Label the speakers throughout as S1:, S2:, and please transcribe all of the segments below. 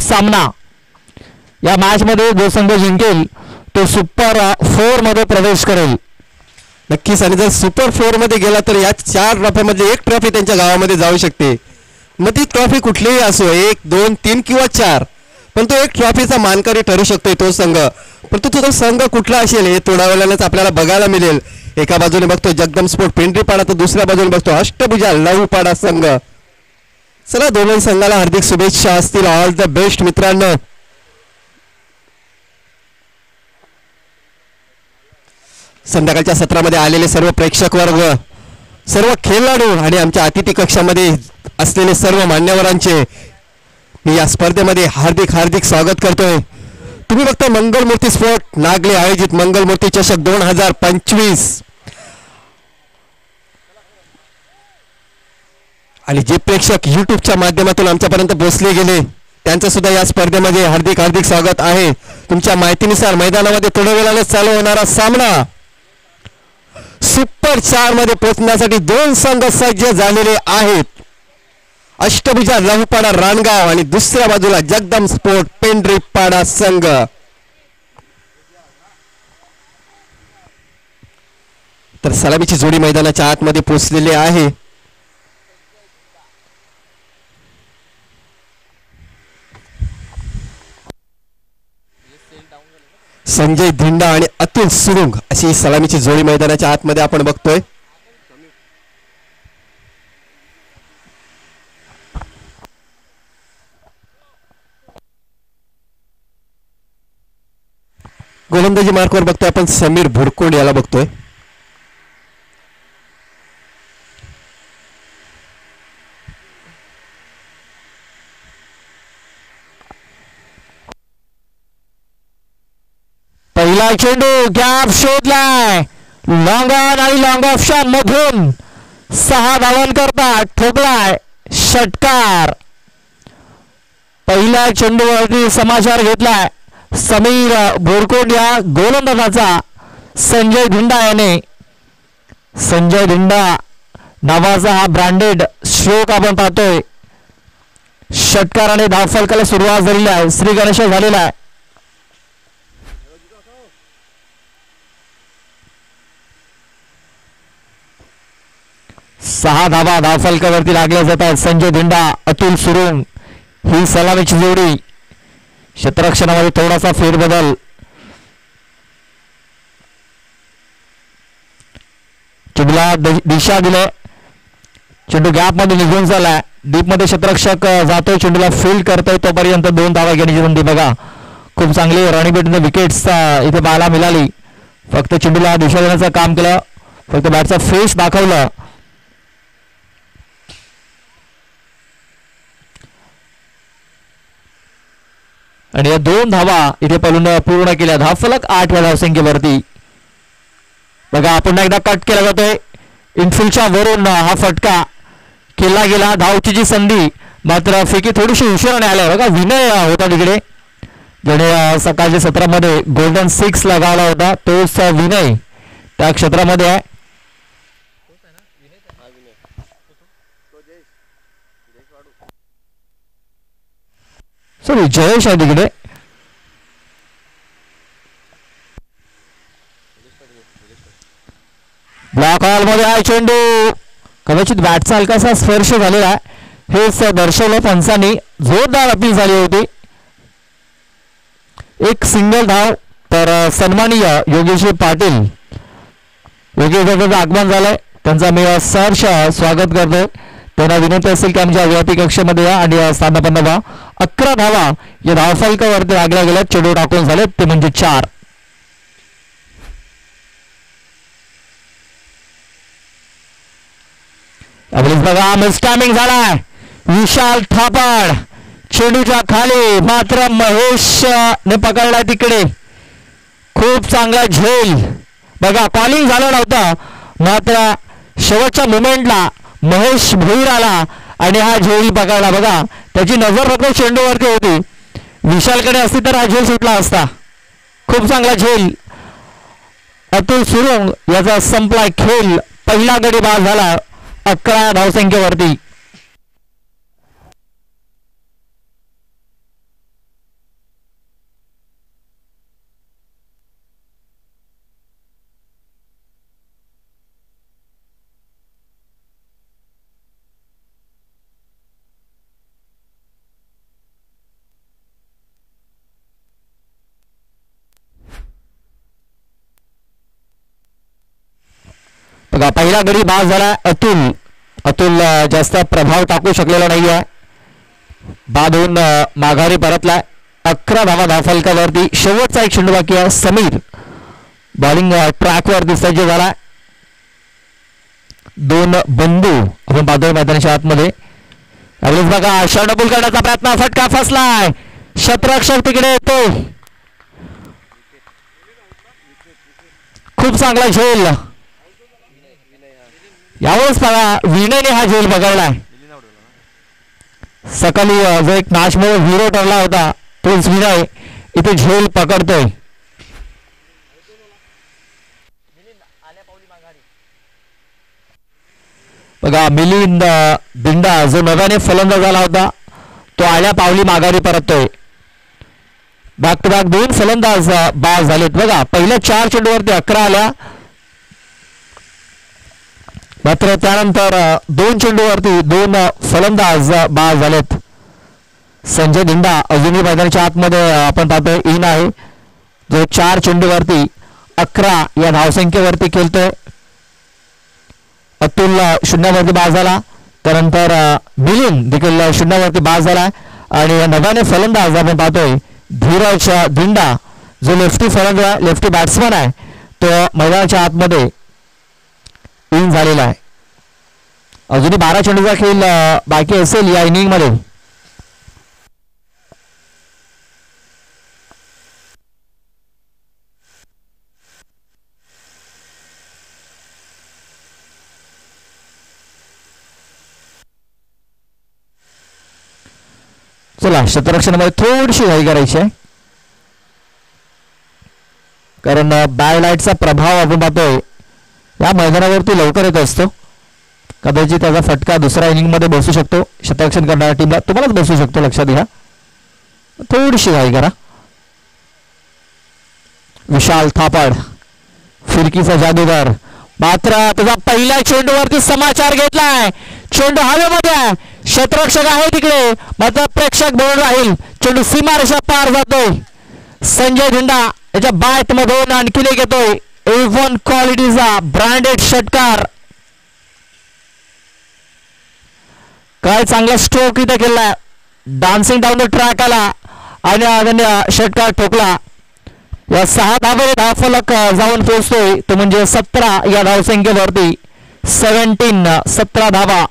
S1: सामना. या मॅच मध्ये जो संघ जिंकेल तो सुपर 4 मध्ये प्रवेश करेल.
S2: नक्कीच. आणि जर सुपर 4 मध्ये गेला तर या 4 ट्रॉफीमध्ये एक ट्रॉफी त्यांच्या गावामध्ये जाऊ शकते. मग ती ट्रॉफी कुठलीही असो, 1 2 3 किंवा 4, पण तो एक ट्रॉफीचा मानकरी ठरू शकतोय तो संघ. पण तो संघ कुठला असेल हे थोड्या वेळानेच आपल्याला बघायला मिळेल. एका बाजूने बघतो जगदम स्पोर्ट पेंढरीपाडा, तर दुसऱ्या बाजूने बघतो अष्टभुजा लहूपाडा संघ. चला दोन्ही संघाला हार्दिक शुभेच्छा असतील. ऑल द बेस्ट मित्रांनो. संध्याकाळच्या सत्रामध्ये आलेले सर्व प्रेक्षक वर्ग, सर्व खेळाडू आणि आमच्या अतिथी कक्षामध्ये असलेले सर्व मान्यवरांचे मी या स्पर्धेमध्ये हार्दिक हार्दिक स्वागत करतोय. तुम्ही बघता मंगलमूर्ती स्पोर्ट नागले आयोजित मंगलमूर्ती चषक 2025. आणि जे प्रेक्षक युट्यूबच्या माध्यमातून आमच्यापर्यंत पोहोचले गेले त्यांचं सुद्धा या स्पर्धेमध्ये हार्दिक हार्दिक स्वागत आहे. तुमच्या माहितीनुसार मैदानामध्ये थोड्या वेळाने चालू होणारा सामना सुपर 4 मध्ये पोहोचण्यासाठी 2 संघ सज्ज झालेले आहेत. अष्टभुजा लहूपाडा रानगाव आणि दुसऱ्या बाजूला जगदम स्पोर्ट पेंढरीपाडा संघ. तर सलामीची जोडी मैदानाच्या आतमध्ये पोहोचलेली आहे. संजय धिंडा आणि अतुल सुरुंग अशी सलामीची जोडी मैदानाच्या आतमध्ये आपण बघतोय. गोलंदाजी मार्कवर बघतोय आपण समीर भुरकोंड याला बघतोय.
S1: पहिला चेंडू गॅप शोधलाय, लॉंग ऑन आणि लॉंग ऑफच्या मधून 6 धावांकरता ठोकलाय षटकार. पहिल्या चेंडूवरती समाचार घेतलाय समीर भोरकोंड या गोलंदाजाचा संजय धिंडा याने. संजय धिंडा नावाचा हा ब्रँडेड स्ट्रोक आपण पाहतोय. षटकाराने धावफलकाला सुरुवात झालेली आहे. श्री गणेश झालेला आहे. सहा धावा धावफलकावरती लागल्या जातात. संजय धिंडा अतुल सुरुंग ही सलामीची जोडी. क्षेत्ररक्षणामध्ये थोडासा फेरबदल. चेंडूला दिशा दिले. चेंडू गॅप मध्ये निघून झालाय. डीप मध्ये क्षेत्ररक्षक जातोय, चेंडूला फील्ड करतोय. तोपर्यंत 2 धावा घेण्याची संधी. बघा खूप चांगली रणनीतीने विकेट्स इथे पाहायला मिळाली. फक्त चेंडूला दिशा देण्याचं काम केलं, फक्त बॅटचा फेस दाखवलं. आणि या 2 धावा इथे पूर्ण केल्या. धावफलक 8व्या धावसंख्येवरती. बघा पुन्हा एकदा कट केला जातोय. इनफिल्डच्या वरून हा फटका केला गेला. धावची जी संधी मात्र फेकी थोडीशी उशिराने आल्या. बघा विनय होता तिकडे, ज्याने सकाळच्या सत्रामध्ये गोल्डन 6 लगावला होता. तोच विनय त्या क्षेत्रामध्ये आहे. सॉरी जयेश आहे तिकडे. ब्लॉक हॉल मध्ये आहे चेंडू. कदाचित बॅटचा हलकासा स्पर्श झालेला आहे हेच दर्शवलं पंचांनी. जोरदार अपील झाली होती. एक सिंगल धाव. तर सन्माननीय योगेश पाटील, योगेश दादाचं आगमन झालंय. त्यांचा मी सहर्ष स्वागत करतोय. त्यांना विनंती असेल की आमच्या व्यापी कक्षामध्ये या आणि स्थानापन्न व्हा. 11 धावा या धावफलकावरती लागल्या गेल्या. चेंडू टाकून झाले ते म्हणजे 4. बघा मिसटायमिंग झालाय. विशाल थापड चेंडूच्या खाली, मात्र महेश ने पकडलाय तिकडे. खूप चांगला झेल. बघा कॉलिंग झालं नव्हतं, मात्र शेवटच्या मोमेंटला महेश भोईर आला आणि हा झेल पकडला. बघा त्याची नजर फक्त चेंडूवरती होती. विशालकडे असती तर हा झेल सुटला असता. खूप चांगला झेल. अतुल सुरुंग याचा संपलाय खेळ. पहिला गडी बाद झाला 11 धावसंख्येवरती. बघा पहिला गडी बाद झाला. अतुल जास्त प्रभाव टाकू शकलेला नाही आहे. बाद होऊन माघारी परतलाय. 11 धावा धावफलकावरती. शेवटचा एक चेंडू बाकी आहे. समीर बॉलिंग ट्रॅकवरती सज्ज झाला. 2 बंधू आपण पाहतोय मैदानाच्या आतमध्ये. यावेळेस बघा शॉर्टबॉल करण्याचा प्रयत्न. फटका फसलाय. शतरक्षक तिकडे येतो. खूप चांगला झेल. यावेळेस बघा विनयने हा झेल पकडलाय. सकाळी जो एक मॅचमध्ये हिरो ठरला होता तोच विनय इथे झेल पकडतोय. बघा मिलिंद दिंडा जो नव्याने फलंदाज झाला होता तो आल्या पावली माघारी परततोय. बॅक टू बॅक 2 फलंदाज बाद झालेत. बघा पहिल्या 4 चेंडूवरती 11 आल्या. मात्र त्यानंतर 2 चेंडूवरती 2 फलंदाज बाद झालेत. संजय दिंडा अजूनही मैदानाच्या आतमध्ये आपण पाहतोय इन आहे जो 4 चेंडूवरती 11 या धावसंख्येवरती खेळतोय. अतुल 0वरती बाद झाला. त्यानंतर मिलिंद देखील 0वरती बाद झाला. आणि नव्याने फलंदाज आपण पाहतोय धीरज दिंडा जो लेफ्टी बॅट्समन आहे तो मैदानाच्या आतमध्ये इन झालेला आहे. अजूनही 12 चेंडूचा खेळ बाकी असेल या इनिंग मध्ये. चला क्षेत्ररक्षणामध्ये थोडीशी घाई करायची आहे कारण बॅड लाईटचा प्रभाव आपण पाहतोय या मैदानावरती लवकर येत असतो. कदाचित त्याचा फटका दुसऱ्या इनिंग मध्ये बसू शकतो. क्षेत्ररक्षण करणाऱ्या टीमला तुम्हालाच बसू शकतो. लक्षात घ्या. थोडीशी घाई करा. विशाल थापड फिरकीचा जादूगार मात्र त्याचा पहिल्या चेंडूवरती समाचार घेतलाय. चेंडू हवेमध्ये आहे. क्षेत्ररक्षक आहे तिकडे मात्र प्रेक्षक बोलून राहील. चेंडू सीमारेषा पार जातोय. संजय दिंडा याच्या बॅट मधून आणखीन एक येतोय. A1 क्वालिटीचा ब्रँडेड षटकार. काय चांगला स्ट्रोक इथे केलाय. डान्सिंग डाऊन द ट्रॅक आला आणि त्यांनी षटकार ठोकला. या 6 धावेने धावफलक जाऊन पोहोचतोय तो म्हणजे 17 या धावसंख्येवरती. 17 धावा.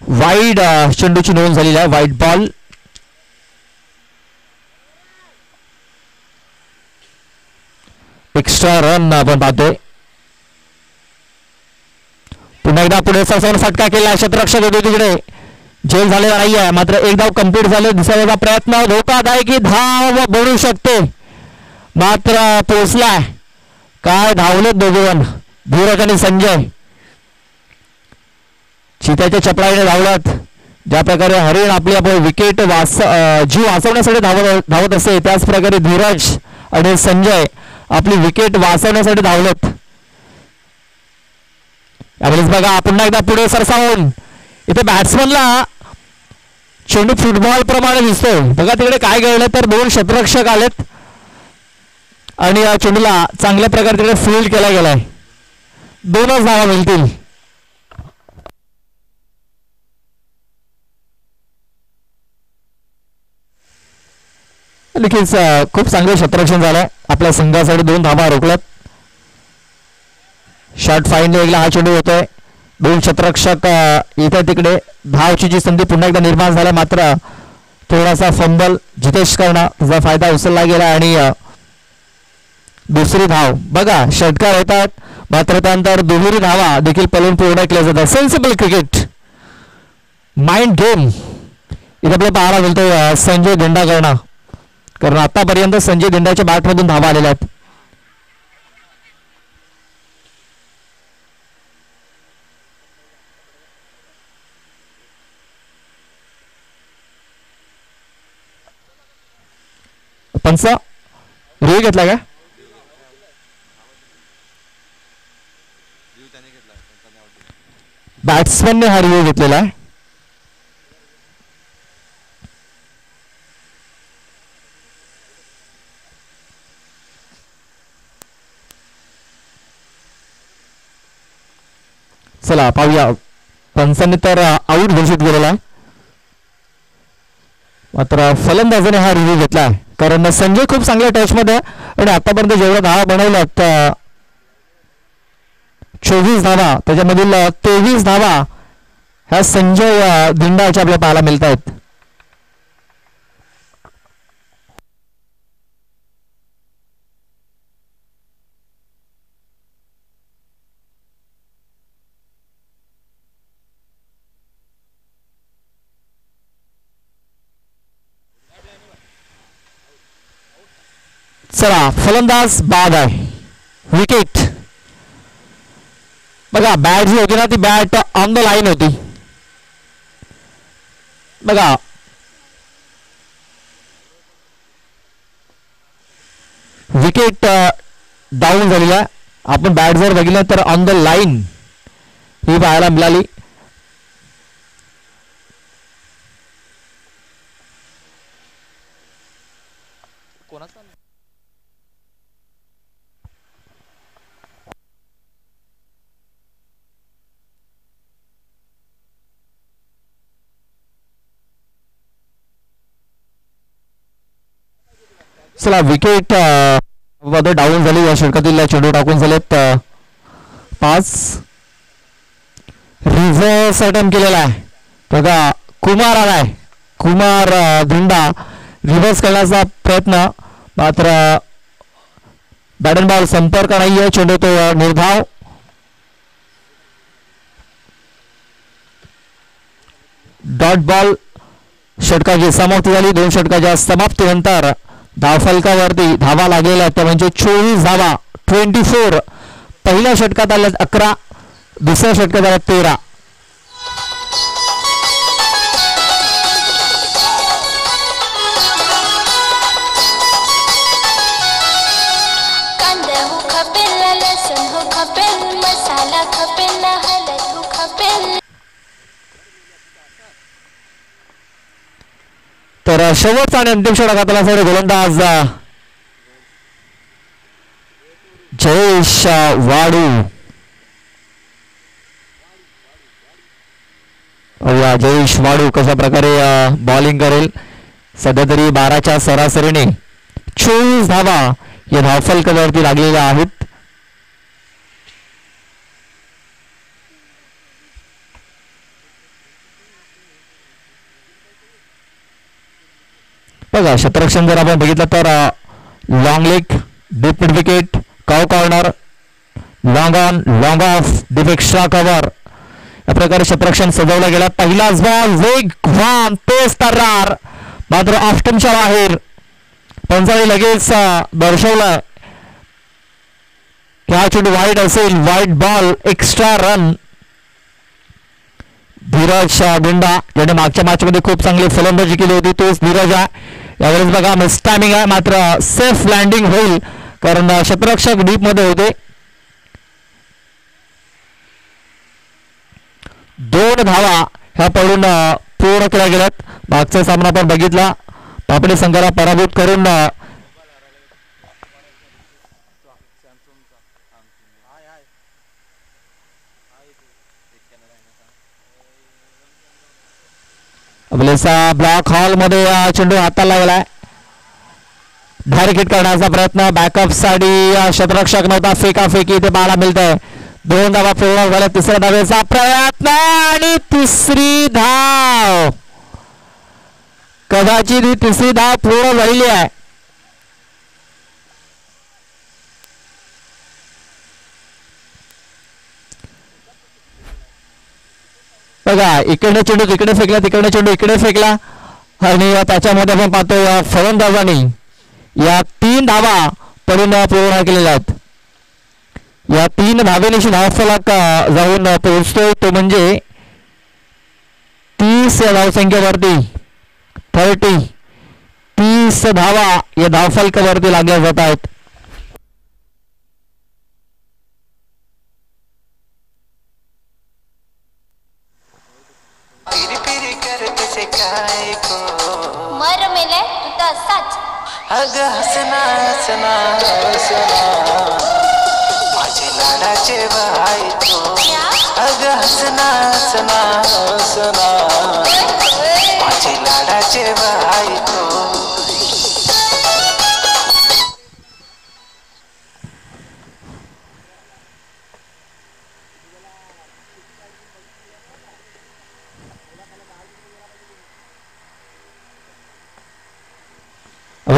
S1: वाईड चेंडूची नोंद झालेली आहे. Wide ball. एक्स्ट्रा रन आपण पाहतोय. पुन्हा एकदा पुढे सरसावून फटका केला. क्षेत्ररक्षक होते तिकडे. झेल झालेला नाही आहे मात्र एक धाव कंप्लीट झाले. दुसऱ्याचा प्रयत्न धोकादायकी धाव बोलू शकते मात्र पोहोचलाय. काय धावलेत दोघेजण धीरज आणि संजय. चित्याच्या चपळाईने धावलात. ज्या प्रकारे हरिण आपली आपण विकेट जीव वाचवण्यासाठी धावत असते त्याच प्रकारे धीरज आणि संजय आपली विकेट वाचवण्यासाठी धावलेत. यावेळेस बघा पुन्हा एकदा पुढे सरसावून इथे बॅट्समनला चेंडू फुटबॉल प्रमाणे दिसतोय. बघा तिकडे काय घडलं तर 2 क्षेत्ररक्षक आलेत आणि या चेंडूला चांगल्या प्रकारे तिकडे फील्ड केला गेलाय. 2च धावा मिळतील. नक्कीच खूप चांगलं क्षेत्ररक्षण झालंय. आपल्या संघासाठी 2 धावा रोखल्यात. शॉर्ट फाईन लेगला हा चेंडू होतोय. 2 क्षेत्ररक्षक इथे तिकडे. धावची जी संधी पुन्हा एकदा निर्माण झाल्या मात्र थोडासा फंबल जितेश करणं त्याचा फायदा उचलला गेला आणि दुसरी धाव. बघा षटकार होतात मात्र त्यानंतर दुहेरी धावा देखील पळून पूर्ण केल्या जातात. सेन्सिबल क्रिकेट माइंड गेम इथे आपल्याला पाहायला मिळतोय संजय दिंडा करणं कारण आतापर्यंत संजय दिंडाच्या बॅटमधून धावा आलेल्या आहेत. पंच रिव्ह्यू घेतला का? बॅट्समॅनने हा रिव्ह्यू घेतलेला आहे. चला पाहूया. पंचांनी तर आऊट घोषित केलेला आहे, मात्र फलंदाजाने हा रिव्ह्यू घेतला कारण संजय खूप चांगल्या टच मध्ये आणि आतापर्यंत जेवढ्या धावा बनवल्यात 24 धावा, त्याच्यामधील 23 धावा ह्या संजय धिंडाच्या आपल्याला पाहायला मिळत आहेत. चला फलंदाज बाद आहे, विकेट. बघा बॅट जी होती ना ती बॅट ऑन द लाईन होती. बघा विकेट डाऊन झालेला आहे. आपण बॅट जर बघितलं तर ऑन द लाईन ही पाहायला मिळाली. चला विकेट मध्ये डाऊन झाली. या षटकातील चेंडू टाकून झालेत 5. रिव्हर्स अटेम्प्ट केलेला आहे. बघा कुमार आलाय, कुमार धिंडा रिव्हर्स करण्याचा प्रयत्न, मात्र बॅट अँड बॉल संपर्क नाहीये. चेंडू तो निर्धाव. Dot ball. षटकाची समाप्ती झाली. 2 षटकाच्या समाप्तीनंतर धावफलकावरती धावा लागलेल्या त्या म्हणजे 24 धावा, 24. पहिल्या षटकात आल्या 11, दुसऱ्या षटकात आल्या 13. तर शेवटचा आणि अंतिम षटकातला गोलंदाज जयेश वाडू. जयेश वाडू कशा प्रकारे बॉलिंग करेल. सध्या तरी 12च्या सरासरीने 24 धावा या धावफलकावरती लागलेल्या आहेत. बघा क्षेत्ररक्षण जर आपण बघितलं तर long leg, deep mid wicket, cow corner, long on, long off, deep extra cover या प्रकारे क्षेत्ररक्षण सजवलं गेलं. पहिलाच बॉल वेगवान तेज तर्रार, मात्र ऑफ्टनच्या बाहेर. पंचाने लगेच दर्शवलं की हा चेंडू वाईड असेल, wide ball, extra run. Dhiraj Dhinda ज्याने मागच्या मॅच मध्ये खूप चांगली फलंदाजी केली होती तोच धीरज आहे. यावेळेस बघा मिस टायमिंग आहे, मात्र सेफ लँडिंग होईल कारण क्षेत्ररक्षक डीप मध्ये होते. 2 धावा ह्या पडून पूर्ण केल्या गेल्यात. मागचा सामना आपण बघितला, पापडी संघाला पराभूत करून ब्लॉक हॉल मध्ये चेंडू हाताला गेलाय. डायरेक्ट हिट करण्याचा प्रयत्न, बॅकअप साठी क्षेत्ररक्षक नव्हता, फेकाफेकी इथे पाहायला मिळतंय. 2 धावा पूर्ण झाल्या. तिसऱ्या धावेचा प्रयत्न आणि तिसरी धाव. कदाचित ही तिसरी धाव पूर्ण झालेली आहे. बघा इकडे चेंडू तिकडे फेकला, तिकडे चेंडू इकडे फेकला आणि त्याच्यामध्ये आपण पाहतो या फलंदाजांनी या 3 धावा पडून पूर्ण केलेल्या आहेत. या 3 धावेनिशी धावफलक जाऊन पोहोचतोय तो म्हणजे 30 धावसंख्येवरती 30 धावा या धावफलकावरती लागल्या जात आहेत.
S3: मर मेले तू तर सच
S4: अग हसना हसना हसना माझे लाडाचे बाई तो अग हसना हसना हसना माझे लाडाचे बायको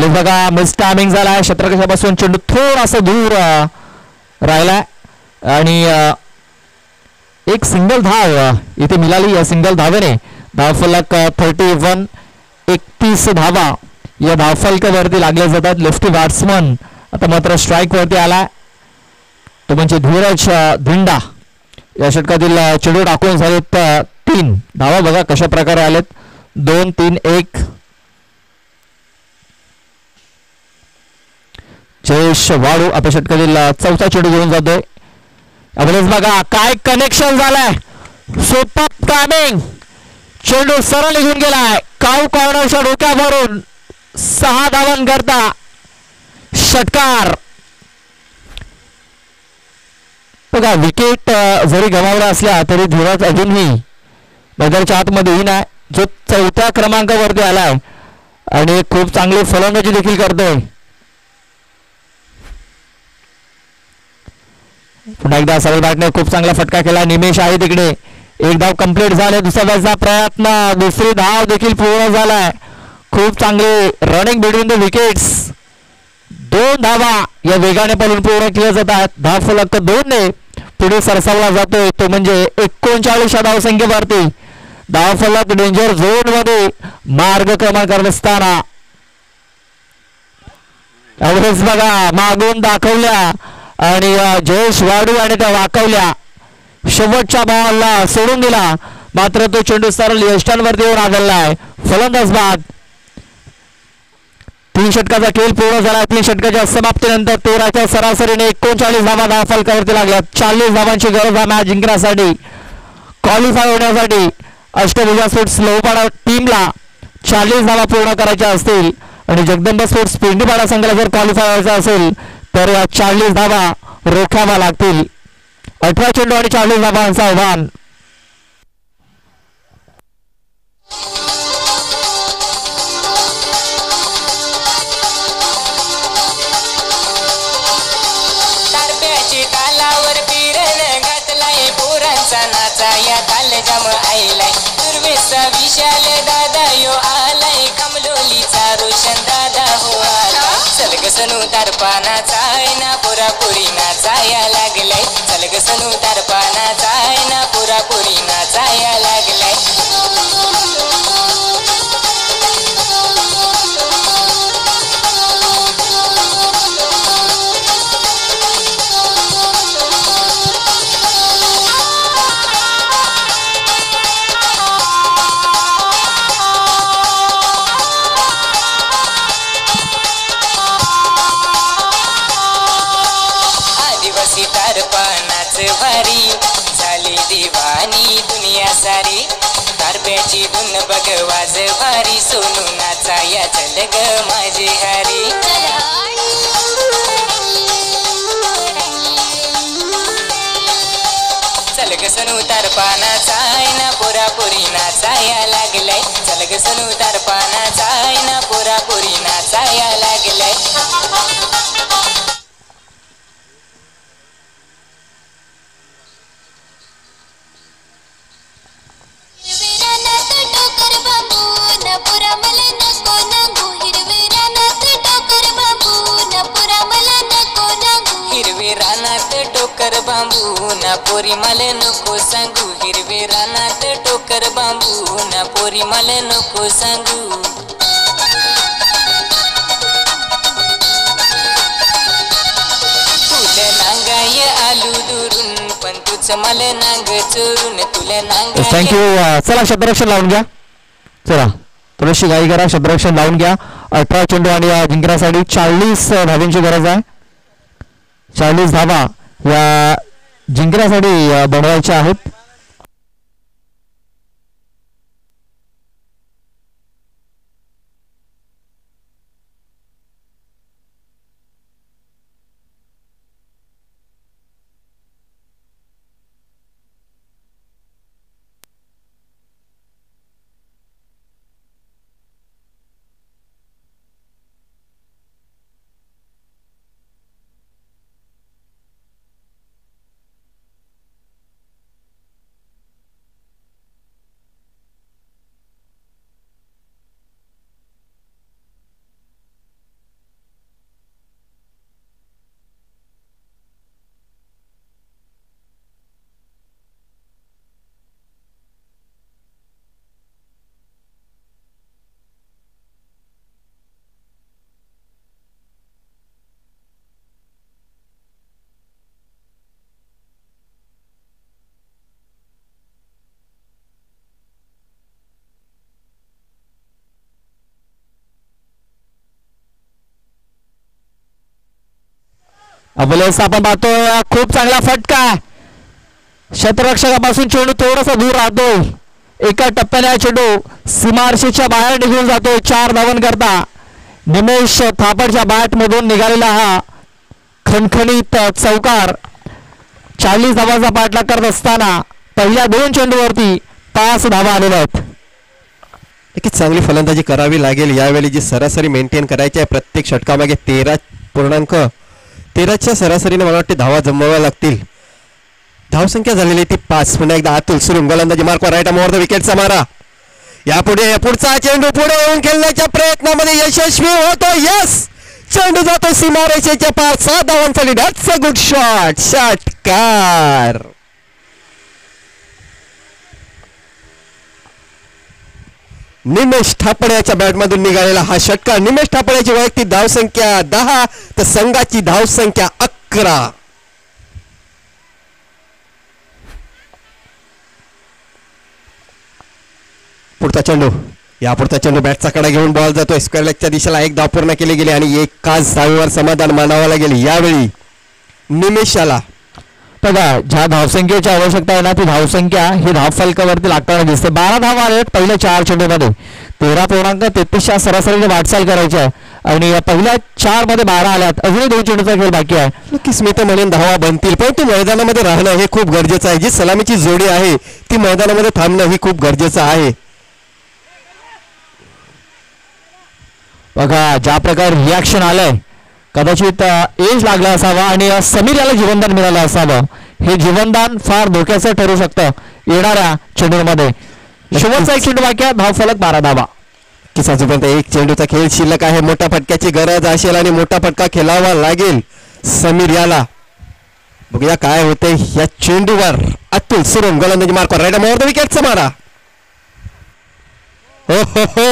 S1: बघा मिस टायमिंग झालाय. क्षेत्ररक्षकापासून चेंडू थोडासा दूर राहिलाय आणि एक सिंगल धाव इथे मिळाली. या सिंगल धावेने धावफलक 31 31 धावा या धावफलकावरती लागल्या जातात. लेफ्टी बॅट्समन आता मात्र स्ट्राईक वरती आलाय. तो म्हणजे धीरज धिंडा. या षटकातील चेंडू टाकून झालेत 3 धावा. बघा कशा प्रकारे आलेत. 2 3 1. जयेश वाडू आपल्या षटकातील चौथा चेंडू घेऊन जातोय. बघा काय कनेक्शन झालंय. Super timing. चेंडू सरळ निघून गेलाय. काऊ कॉर्नरच्या डोक्यावरून 6 धावांकरता षटकार. बघा विकेट जरी गमावला असल्या तरी धीरज अजूनही मैदानाच्या आतमध्ये ही नाही. जो 4थ्या क्रमांकावरती आलाय आणि खूप चांगली फलंदाजी देखील करतोय. पुन्हा एकदा सरळ बॅटने खूप चांगला फटका केला. निमेश आहे तिकडे. एक धाव कंप्लीट झाले. दुसऱ्या बॅटचा प्रयत्न. दुसरी धाव देखील पूर्ण झालाय. खूप चांगले रनिंग बिटवीन द विकेट्स. 2 धावा या वेगाने पडून पूर्ण केल्या जातात. धाव फलक 2 ने पुढे सरसावला जातोय. तो म्हणजे 39 धावसंख्येवरती. धाव फलक डेंजर झोन मध्ये मार्गक्रमण करत असताना एवढेच बघा मागून दाखवल्या आणि जयेश वाडू आणि त्या वाकवल्या. शेवटच्या बॉलला सोडून दिला मात्र तो चेंडू सरळ यष्टांवरती येऊन आदळला आहे. फलंदाज बाद. 3 षटकाचा खेळ पूर्ण झाला. 3 षटकाच्या समाप्तीनंतर 13च्या सरासरीने 39 धावा धावफलकावरती लागल्या. 40 धावांची गरज आहे मॅच जिंकण्यासाठी. क्वालिफाय होण्यासाठी अष्टभुजा स्पोर्ट्स लोहपाडा टीमला 40 धावा पूर्ण करायच्या असतील आणि जगदंबा स्पोर्ट्स पेंडीपाडा संघाला जर क्वालिफाय व्हायचं असेल तर या 40 धावा रोखाव्या लागतील. 18 चेंडू आणि 40 धावांचं आव्हान.
S5: तारप्याची तालावर पिरण घातलाय पोरांचा नाचा या तालजाम आईलाय. दुर्वेचा विशाल दादा यो आलाय. कमलोलीचा रोशन दादा हो आला. सलगसनू तारपानाचा ना पुरापुरी नाचाया लागलाय. सलगसनू तारपानाचा ना पुरापुरी नाचाया लागलाय. तारपानाच भारी झाली दिवाणी दुनिया सारी. तारप्याची धुन बघ वाज भारी. सोनू नाचा या चल ग माझी हारी. चल ग सनू तारपानाचा ना पुरापुरी नाचाया लागलाय. चल ग सनू तारपानाचा ना पुरापुरी नाचाया लागलाय. हिरवे रानात टोकर बांबू ना पोरी मला नको सांगू. हिरवे रानात टोकर बांबू ना पोरी मला नको सांगू. तुला नांगाय आलू दुरून पण तुझ मला नांग चोरून. तुला नांग.
S1: थँक्यू. चला शब्दरक्षण लावून घ्या. चला थोडीशी गाई करा. शब्दरक्षण लावून घ्या. 18 चेंडू आणि जिंकण्यासाठी 40 धावांची गरज आहे. 40 धावा या जिंकण्यासाठी बनवायच्या आहेत. अबलेस आपण पाहतोय खूप चांगला फटका. क्षेत्ररक्षकापासून चेंडू थोडासा दूर राहतो. एका टप्प्याने चेंडू सीमारेषेच्या बाहेर निघून जातो. 4 धावन करता निमेश थापडच्या बॅट मधून निघालेला हा खणखणीत चौकार 40 धावांचा पाठलाग करत असताना पहिल्या 2 चेंडूवरती 5 धावा आलेल्या आहेत.
S2: नक्कीच चांगली फलंदाजी करावी लागेल यावेळी. जी सरासरी मेंटेन करायची आहे प्रत्येक षटकामागे 13.13च्या सरासरीने मला वाटते धावा जमवाव्या लागतील. धावसंख्या झालेली ती 5. पुन्हा एकदा अतुल सुरू गोलंदाजी मार्कवर राईट मोर द विकेटचा मारा. यापुढे पुढचा चेंडू पुढे येऊन खेळण्याच्या प्रयत्नामध्ये यशस्वी होतो. यस, चेंडू जातो सीमारेषेच्या पार. 7 धावांसाठी. That's a good shot. षटकार. निमेश थापड्याच्या बॅटमधून निघालेला हा षटकार. निमेश थापड्याची वैयक्तिक धावसंख्या 10 तर संघाची धावसंख्या 11. पुढचा चेंडू. या पुढचा चेंडू बॅटचा कडा घेऊन बॉल जातोय स्क्वेअर लेगच्या दिशेला. 1 धाव पूर्ण केली गेली आणि एकाच धावेवर समाधान मानावं लागेल यावेळी निमेशाला.
S1: बघा ज्या धावसंख्येची आवश्यकता आहे ना ती धावसंख्या ही धाव फलकावरती लागताना दिसते. 12 धावा आल्या आहेत पहिल्या 4 चेंडूमध्ये. 13.33च्या सरासरीने वाटचाल करायची आहे आणि या पहिल्या 4 मध्ये 12 आल्यात. अजूनही 2 चेंडूचा खेळ बाकी आहे.
S2: नक्कीच मी तर म्हणेन धावा बनतील, परंतु मैदानामध्ये राहणं हे खूप गरजेचं आहे. जी सलामीची जोडी आहे ती मैदानामध्ये थांबणं ही खूप गरजेचं आहे.
S1: बघा ज्या प्रकारे रिॲक्शन आलंय कदाचित एज लागला असावा आणि समीर याला जीवनदान मिळालं असावं. हे जीवनदान फार धोक्याचं ठरू शकतं येणाऱ्या चेंडूमध्ये. शेवटचा एक चेंडू बाकी आहे. धावफलक 12 धावा.
S2: की अजूनपर्यंत एक चेंडूचा खेळ शिल्लक आहे. मोठ्या फटक्याची गरज असेल आणि मोठा फटका खेळावा लागेल समीर याला. बघूया काय होते या चेंडूवर. अतुल सुरू गोलंदाजी मार्कवर राईट मोर द विकेटचा मारा. हो हो हो,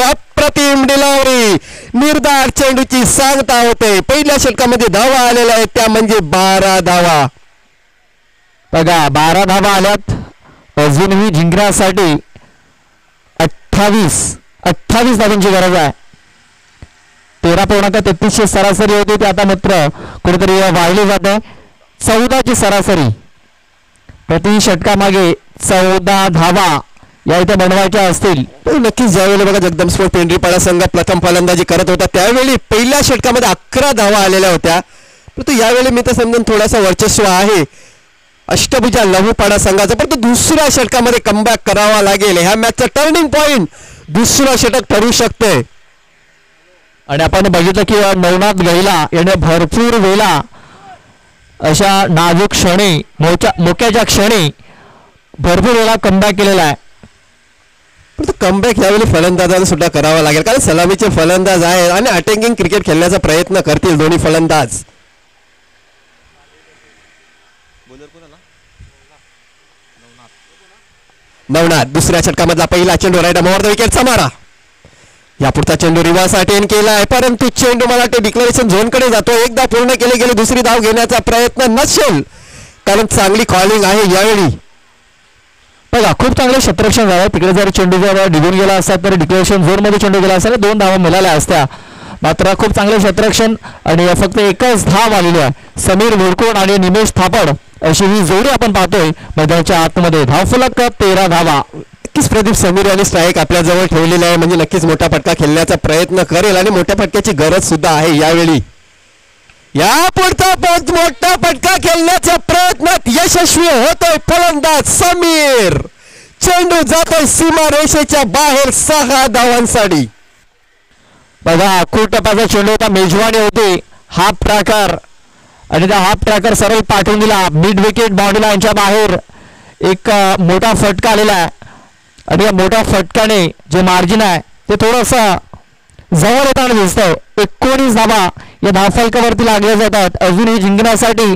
S2: अप्रतिम डिलिव्हरी. निर्धार चेंडूची सांगता होते. पहिल्या षटकामध्ये धावा आलेल्या आहेत त्या म्हणजे 12 धावा.
S1: बघा 12 धावा आल्यात. अजूनही जिंकण्यासाठी 28 धावांची गरज आहे. 13.33ची सरासरी होती ती आता मात्र कुठेतरी वाढली जाते. 14ची सरासरी. प्रति षटकामागे 14 धावा या इथे बनवायच्या असतील.
S2: नक्कीच ज्यावेळी बघा जगदंब स्पोर्ट पेंढरीपाडा संघ प्रथम फलंदाजी करत होता त्यावेळी पहिल्या षटकामध्ये 11 धावा आलेल्या होत्या. परंतु यावेळी मी तर समजून थोडासा वर्चस्व आहे अष्टभुजा लहूपाडा संघाचा. परंतु दुसऱ्या षटकामध्ये कमबॅक करावा लागेल. ह्या मॅचचा टर्निंग पॉइंट दुसरा षटक ठरू शकते.
S1: आणि आपण बघितलं की नवनाथ गैला याने भरपूर वेळा अशा नाजूक क्षणी मोक्याच्या क्षणी भरपूर वेळा कमबॅक केलेला आहे.
S2: परंतु कमबॅक यावेळी फलंदाजांना सुद्धा करावा लागेल कारण सलामीचे फलंदाज आहेत आणि अटॅकिंग क्रिकेट खेळण्याचा प्रयत्न करतील दोन्ही फलंदाज. नवनाथ दुसऱ्या षटकामधला पहिला चेंडू राईट मोर द विकेटचा मारा. या पुढचा चेंडू रिव्हर्स अटेन केलाय परंतु चेंडू मला वाटते डिक्लेरेशन झोनकडे जातो. एकदा पूर्ण केली गेली दुसरी धाव घेण्याचा प्रयत्न नसेल कारण चांगली कॉलिंग आहे यावेळी.
S1: बघा खूप चांगलं क्षेत्ररक्षण झालं. तिकडे जर चेंडू जर निघून गेला असता तर डिक्लेरेशन झोन मध्ये चेंडू गेला असता 2 धावा मिळाल्या असत्या. मात्र खूप चांगलं क्षेत्ररक्षण आणि फक्त एकच धाव आलेली आहे. समीर मुरकोड आणि निमेश थापड अशी ही जोडी आपण पाहतोय मैदानाच्या आतमध्ये. धावफलक 13 धावा.
S2: नक्कीच प्रदीप समीर यांनी स्ट्राईक आपल्या जवळ ठेवलेला आहे म्हणजे नक्कीच मोठा फटका खेळण्याचा प्रयत्न करेल आणि मोठ्या फटक्याची गरज सुद्धा आहे यावेळी. या पुढचा मोठा फटका खेळण्याच्या प्रयत्नात यशस्वी होतोय फलंदाज समीर. चेंडू जातोय सीमा रेषेच्या बाहेर 6 धावांसाठी.
S1: बघा खूप टप्प्याचा चेंडू होता. मेजवानी होती हाफ ट्रॅकर आणि त्या हाफ ट्रॅकर सरळ पाठवून दिला मिड विकेट बाउंड्री लाईनच्या बाहेर. एक मोठा फटका आलेला आहे आणि या मोठ्या फटक्याने जे मार्जिन आहे ते थोडंसं जवळ येताना दिसतंय. 19 धावा या धावफलकावरती लागल्या जातात. अजूनही जिंकण्यासाठी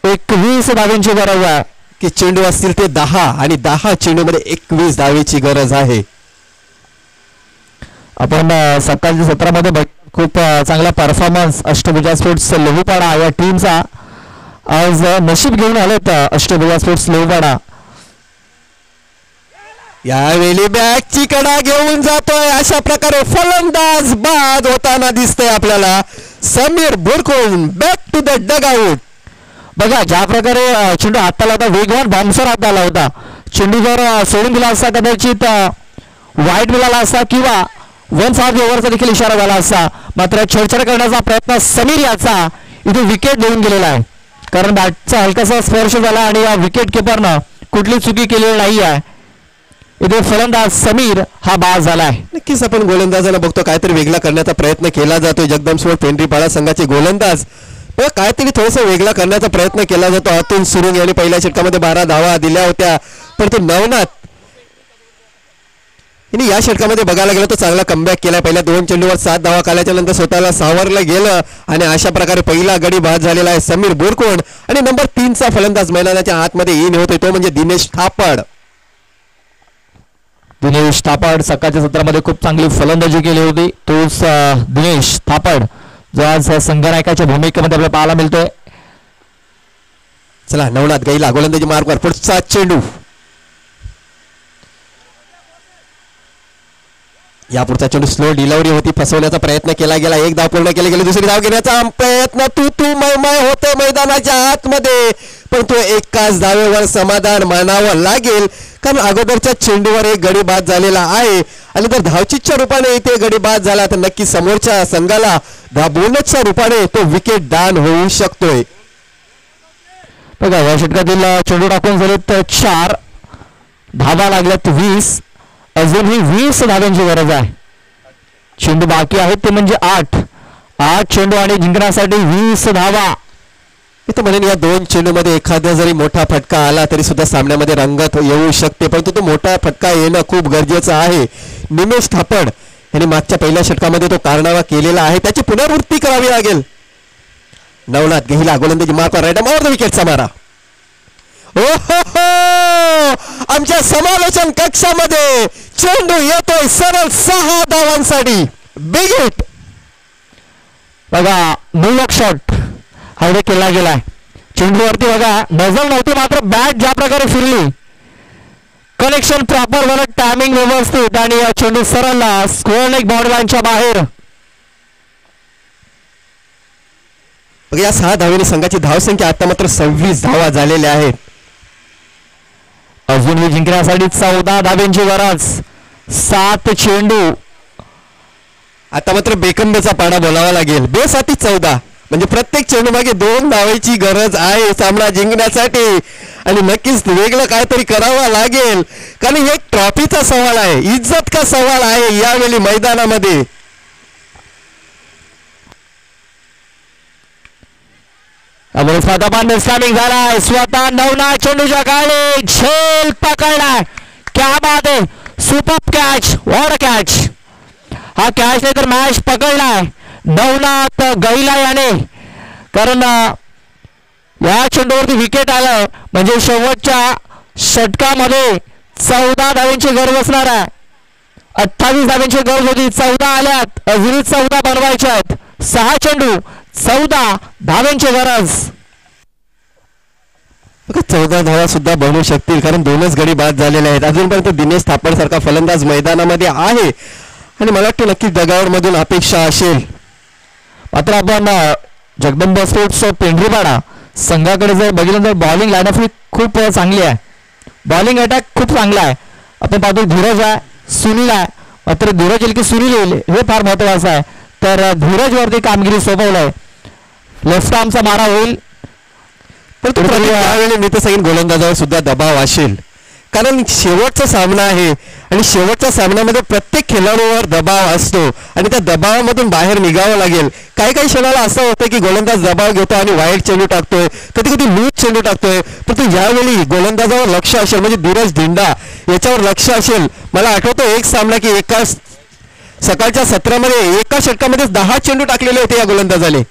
S1: 21 धावांची गरज आहे.
S2: की चेंडू असतील ते 10 आणि 10 चेंडूमध्ये 21 धावेची गरज आहे.
S1: आपण सकाळच्या सत्रामध्ये खूप चांगला परफॉर्मन्स अष्टभुजा स्पोर्ट्स लहूपाडा या टीमचा आज नशीब घेऊन आलेत. अष्टभुजा स्पोर्ट्स लहूपाडा
S2: यावेळी बॅटची कडा घेऊन जातोय. अशा प्रकारे फलंदाज बाद होताना दिसतोय आपल्याला. Sameer Borkon back to the dugout.
S1: बघा ज्या प्रकारे चेंडू हाताला होता, वेगवान बाउन्सर हात आला होता. चेंडू जर सोडून दिला असता कदाचित वाईट मिळाला असता किंवा 1 ओव्हरचा देखील इशारा झाला असता. मात्र छेडछाड करण्याचा प्रयत्न समीर याचा इथे विकेट देऊन गेलेला आहे, कारण बॅटचा हलकासा स्पर्श झाला आणि या विकेट किपरनं कुठली चुकी केलेली नाही आहे. इथे फलंदाज समीर हा बाद झाला आहे.
S2: नक्कीच आपण गोलंदाजाला बघतो काहीतरी वेगळा करण्याचा प्रयत्न केला जातो. जगदंबेश्वर पेंढरीपाडा संघाचे गोलंदाज काहीतरी थोडंसं वेगळा करण्याचा प्रयत्न केला जातो. अतुल सुरुंग यांनी पहिल्या षटकामध्ये 12 धावा दिल्या होत्या, परंतु नवनाथ यांनी या षटकामध्ये बघायला गेलं तर चांगला कमबॅक केला. पहिल्या 2 चेंडूवर 7 धावा काढल्याच्या नंतर स्वतःला सावरलं गेलं आणि अशा प्रकारे पहिला गडी बाद झालेला आहे समीर बोरकोन. आणि नंबर 3चा फलंदाज मैदानाच्या आतमध्ये इन होतोय तो म्हणजे दिनेश थापड.
S1: दिनेश थापड सकाळच्या सत्रामध्ये खूप चांगली फलंदाजी केली होती. तोच दिनेश थापड जो आज संघनायकाच्या भूमिकेमध्ये आपल्याला पाहायला मिळतोय.
S2: चला नवनाथ गैला गोलंदाजी मार्कवर पुढचा चेंडू. यापुढचा चेंडू स्लो डिलिव्हरी होती, फसवण्याचा प्रयत्न केला गेला. 1 धाव पूर्ण केली गेली, दुसरी धाव घेण्याचा प्रयत्न तू मय होते मैदानाच्या आतमध्ये, पण तो एकाच धावेवर समाधान मानावं लागेल, कारण अगोदरच्या चेंडूवर एक गडी बाद झालेला आहे आणि जर धावचीच्या रूपाने इथे गडी बाद झाला तर नक्की समोरच्या संघाला बोनसच्या रूपाने तो विकेट दान होऊ शकतोय.
S1: बघा या षटकातील चेंडू टाकून झालेत 4 धावा लागल्यात 20. अजूनही 20 धाव्यांची गरज आहे. चेंडू बाकी आहेत ते म्हणजे 8 चेंडू आणि जिंकण्यासाठी 20 धावा.
S2: इथं म्हणेन या 2 चेंडूमध्ये एखादा जरी मोठा फटका आला तरी सुद्धा सामन्यामध्ये रंगत येऊ शकते, परंतु तो मोठा फटका येणं खूप गरजेचं आहे. निमेश थापड यांनी मागच्या पहिल्या षटकामध्ये तो कारनामा केलेला आहे, त्याची पुनरावृत्ती करावी लागेल. नवनाथ गहिला गोलंदाजी मार्कवर राईट ओव्हर विकेटचा मारा. आमच्या समालोचन कक्षामध्ये चेंडू येतोय सरळ 6 धावांसाठी. Big hit.
S1: बघा नो शॉट हवे केला गेलाय. चेंडूवरती बघा नजर नव्हती, मात्र बॅट ज्या प्रकारे फिरली, कनेक्शन प्रॉपर झालं, टायमिंग व्यवस्थित आणि चेंडू सरळ स्क्वेअर लेग बाउंड्री लाईनच्या बाहेर.
S2: या 6 धावेने संघाची धावसंख्या आता मात्र 26 धावा झालेल्या आहेत.
S1: अजूनही जिंकण्यासाठी 14 धाब्यांची गरज. 7 चेंडू.
S2: आता मात्र बेकंबेचा पाडा बोलावा लागेल. बेसाठी 14 म्हणजे प्रत्येक चेंडू मागे 2 धावांची गरज आहे सामना जिंकण्यासाठी आणि नक्कीच वेगळं काहीतरी करावं लागेल, कारण हे ट्रॉफीचा सवाल आहे, इज्जत का सवाल आहे यावेळी मैदानामध्ये.
S1: स्लॅमिंग झालाय. स्वतः नवनाथ चेंडूच्या गाडी झेल पकडलाय. क्या बात आहे. Super catch. What catch. हा कॅच नाही तर मॅच पकडलाय नवनाथ गैला याने, कारण या चेंडूवरती विकेट आलं म्हणजे शेवटच्या षटकामध्ये 14 धाव्यांची गरज असणार आहे. 28 धाव्यांची गरज होती, 14 आल्यात, अजूनही 14 बनवायच्या आहेत. 6 चेंडू 14 धाव्यांची गरज.
S2: 14 धावा सुद्धा बनवू शकतील, कारण 2च गडी बाद झालेले आहेत. अजूनपर्यंत दिनेश थापड सारखा फलंदाज मैदानामध्ये आहे आणि मला वाटतं नक्कीच डगावर मधून अपेक्षा असेल.
S1: मात्र आपण जगदंबा स्पोर्ट्स पेंढरीपाडा संघाकडे जर बघितलं तर बॉलिंग लाईनअप ही खूप चांगली आहे. बॉलिंग अटॅक खूप चांगला आहे. आपण पाहतो धीरज आहे, सुनील आहे. मात्र धीरज येईल की सुनील येईल हे फार महत्वाचं आहे. तर धीरज वरती कामगिरी सोपवलंय. लेफ्ट आर्मचा मारा होईल,
S2: परंतु यावेळी मी तर सांगेन गोलंदाजावर सुद्धा दबाव असेल, कारण शेवटचा सामना आहे आणि शेवटच्या सामन्यामध्ये प्रत्येक खेळाडूवर दबाव असतो आणि त्या दबावामधून बाहेर निघावं लागेल. काही क्षणाला असं होतं की गोलंदाज दबाव घेतो आणि वाईट चेंडू टाकतोय, कधी कधी लूज चेंडू टाकतोय, परंतु यावेळी गोलंदाजावर लक्ष असेल, म्हणजे धीरज धिंडा याच्यावर लक्ष असेल. मला आठवतो एक सामना की एका सकाळच्या सत्रामध्ये एका षटकामध्ये 10 चेंडू टाकलेले होते या गोलंदाजाने.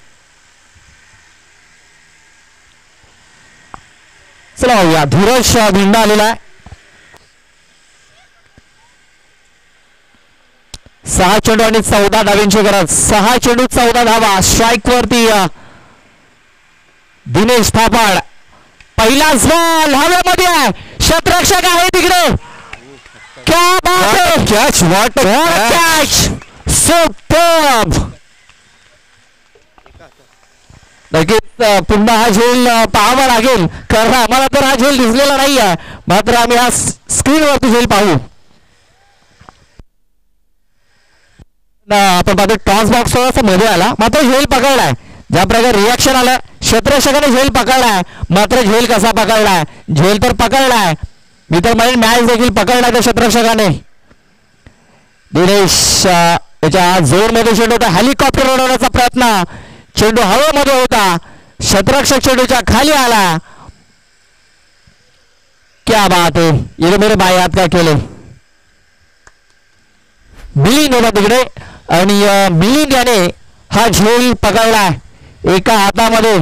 S1: चला या धीरज धिंडा आलेला आहे. 6 चेंडू आणि 14 धाव्यांची गरज. 6 चेंडू 14 धावा. स्ट्राईक वरती दिनेश थापड. पहिलाच बॉल हवेमध्ये आहे, क्षेत्ररक्षक आहे तिकडे. क्या बात है.
S2: कॅच. What
S1: catch. सुपर्ब. नक्कीच पुन्हा हा झेल पाहावा लागेल, कारण आम्हाला तर हा झेल दिसलेला नाही आहे, मात्र आम्ही हा स्क्रीनवरती झेल पाहू. आपण पाहतो टॉस बॉक्स थोडासा मध्ये आला, मात्र झेल पकडलाय. ज्या प्रकारे रिॲक्शन आलं, क्षेत्ररक्षकाने झेल पकडलाय, मात्र झेल कसा पकडलाय? झेल तर पकडलाय, मी तर म्हणेन मॅच देखील पकडलाय त्या क्षेत्ररक्षकाने. दिनेश याच्या जोरमध्ये चेंडू होता, हेलिकॉप्टर उडवण्याचा प्रयत्न, चेंडू हवेमध्ये होता, क्षेत्ररक्षक चेंडूच्या खाली आला. क्या बात आहे, ये मेरे बाय हात काय केले. मिलिंद होता तिकडे आणि मिलिंद याने हा झेल पकडला एका हातामध्ये.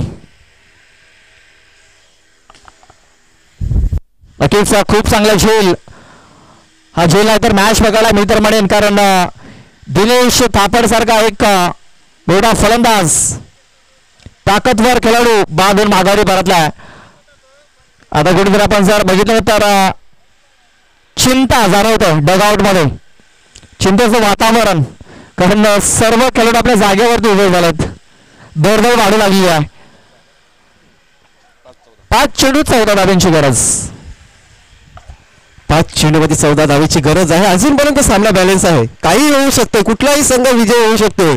S1: नक्कीच खूप चांगला झेल, हा झेल आहे तर मॅच पकडला मी तर म्हणेन, कारण दिनेश थापड सारखा एक मोठा फलंदाज, ताकदवर खेळाडू बांधून माघारी परतला. आता कुठेतरी आपण जर बघितलं तर चिंता जाणवतं डगआउट मध्ये, चिंतेचं वातावरण, कारण सर्व खेळाडू आपल्या जागेवरती उभे झालेत, दरदर वाढू लागली आहे. 5 चेंडू 14 धावांची गरज.
S2: 5 चेंडूमध्ये 14 धावेची गरज आहे. अजूनपर्यंत सामना बॅलन्स आहे, काही होऊ शकते, कुठलाही संघ विजय होऊ शकतो.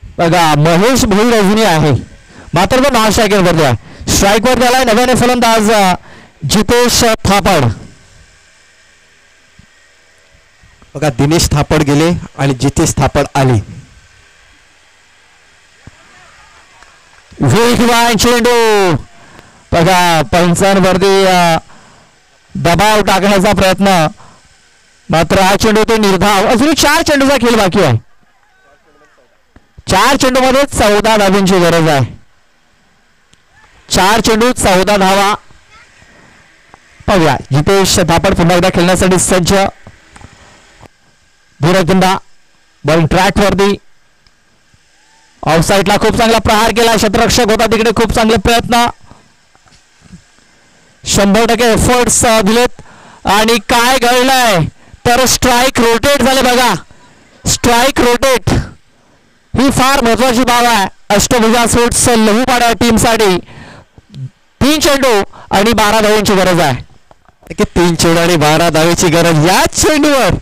S1: बघा महेश भोईर अजूनही आहे, मात्र तो नॉन स्ट्रायकर वरती आहे. स्ट्राईकवर झालाय नव्याने फलंदाज जितेश थापड.
S2: बघा दिनेश थापड गेले आणि जितेश थापड आले.
S1: वेगवान चेंडू, बघा पंचांवरती दबाव टाकण्याचा प्रयत्न, मात्र हा चेंडू ते निर्धाव. अजून 4 चेंडूचा खेळ बाकी आहे, 4 चेंडू मध्ये 14 धावांची गरज आहे. 4 चेंडू 14 धावा. पाहूया जितेश थापड पुन्हा एकदा खेळण्यासाठी सज्ज. धुरगुंडा बॉलिंग ट्रॅक वरती, ऑफ साईडला खूप चांगला प्रहार केला, क्षेत्ररक्षक होता तिकडे, खूप चांगले प्रयत्न, 100% एफर्ट्स दिलेत. आणि काय घडलंय तर स्ट्राईक रोटेट झाले. बघा स्ट्राईक रोटेट ही फार महत्वाची बाब आहे अष्टभुजा स्पोर्ट्स लहूपाडा टीम साठी. 3 चेंडू आणि 12 धावांची गरज आहे.
S2: 3 चेंडू आणि 12 धावेची गरज. याच चेंडूवर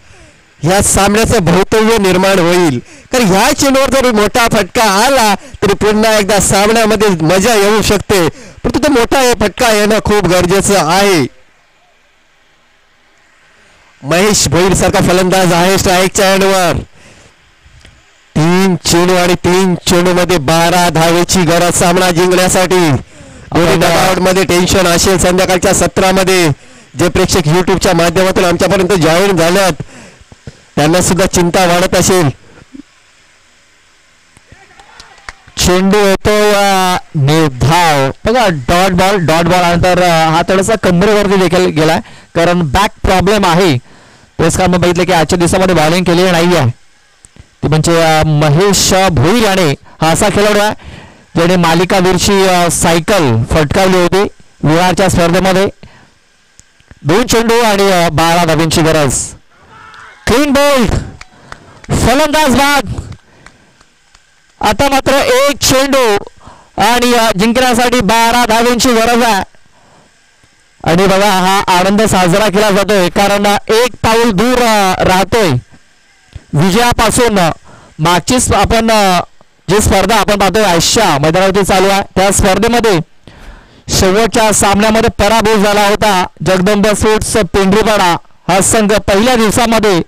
S2: या सामन्याचं भवितव्य निर्माण होईल, कारण ह्या चेंडूवर जर मोठा फटका आला तरी पुन्हा एकदा सामन्यामध्ये मजा येऊ शकते, परंतु तो मोठा फटका येणं खूप गरजेचं आहे. महेश भोईर सारखा फलंदाज आहे स्ट्राईकच्या एंडवर. 3 चेंडू आणि 3 चेंडू मध्ये 12 धावेची गरज सामना जिंकण्यासाठी. डगआउट मध्ये टेन्शन असेल संध्याकाळच्या सत्रामध्ये. जे प्रेक्षक युट्यूबच्या माध्यमातून आमच्यापर्यंत जॉईन झाल्यात त्यांना सुद्धा चिंता वाढत असेल.
S1: चेंडू येतो निर्धाव. बघा डॉट बॉल नंतर हा थोडासा कंबरेवरती देखील गेलाय, कारण बॅक प्रॉब्लेम आहे. तेच कारण बघितलं की आजच्या दिवसामध्ये बॉलिंग केलेली नाही आहे ती म्हणजे महेश भोईर याने. हा असा खेळाडू आहे ज्याने मालिकावीरची सायकल फटकावली होती विहारच्या स्पर्धेमध्ये. 2 चेंडू आणि 12 धावांची गरज. क्लीन बोल्ड, फलंदाज बाद. आता मात्र 1 चेंडू आणि जिंकण्यासाठी 12 धावांची गरज आहे. आणि बघा हा आनंद साजरा केला जातोय, कारण 1 पाऊल दूर राहतोय विजयापासून. मागची आपण जी स्पर्धा आपण पाहतोय आशिया मैदानावरती चालू आहे, त्या स्पर्धेमध्ये शेवटच्या सामन्यामध्ये पराभव झाला होता जगदंबा स्पोर्ट्स पेंढरीपाडा हा संघ पहिल्या दिवसामध्ये.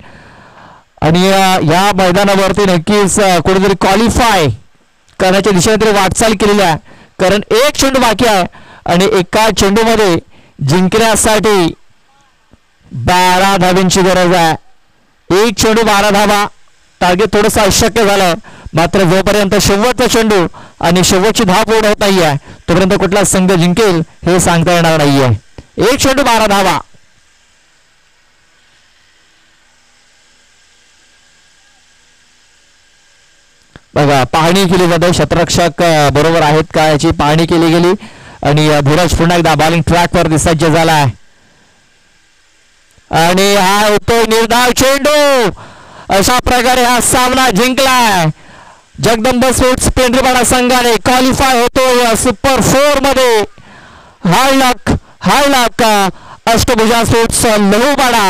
S1: आणि या मैदानावरती नक्कीच कुठेतरी क्वालिफाय करण्याच्या दिशेने तरी वाटचाल केलेली आहे, कारण 1 चेंडू बाकी आहे आणि एका चेंडूमध्ये जिंकण्यासाठी 12 धावांची गरज आहे. 1 चेंडू 12 धावा, टार्गेट थोडंसं अशक्य झालं, मात्र जोपर्यंत शेवटचा चेंडू आणि शेवटची धाव पूर्ण होत नाहीये तोपर्यंत कुठला संघ जिंकेल हे सांगता येणार नाहीये. 1 चेंडू 12 धावा. बघा पाहणी केली जाते, क्षेत्ररक्षक बरोबर आहेत का याची पाहणी केली गेली. आणि धीरज पुन्हा एकदा बॉलिंग ट्रॅकवर सज्ज झाला आहे आणि हा होतो निर्धाव चेंडू. अशा प्रकारे हा सामना जिंकलाय. जगदंबा स्पोर्ट्स पेंढरपाडा संघाने क्वालिफाय होतो या सुपर 4 मध्ये. हार्ड लक अष्टभुजा स्पोर्ट्स लहूपाडा.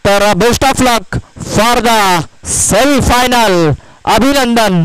S1: तर best of luck for the semi final. अभिनंदन.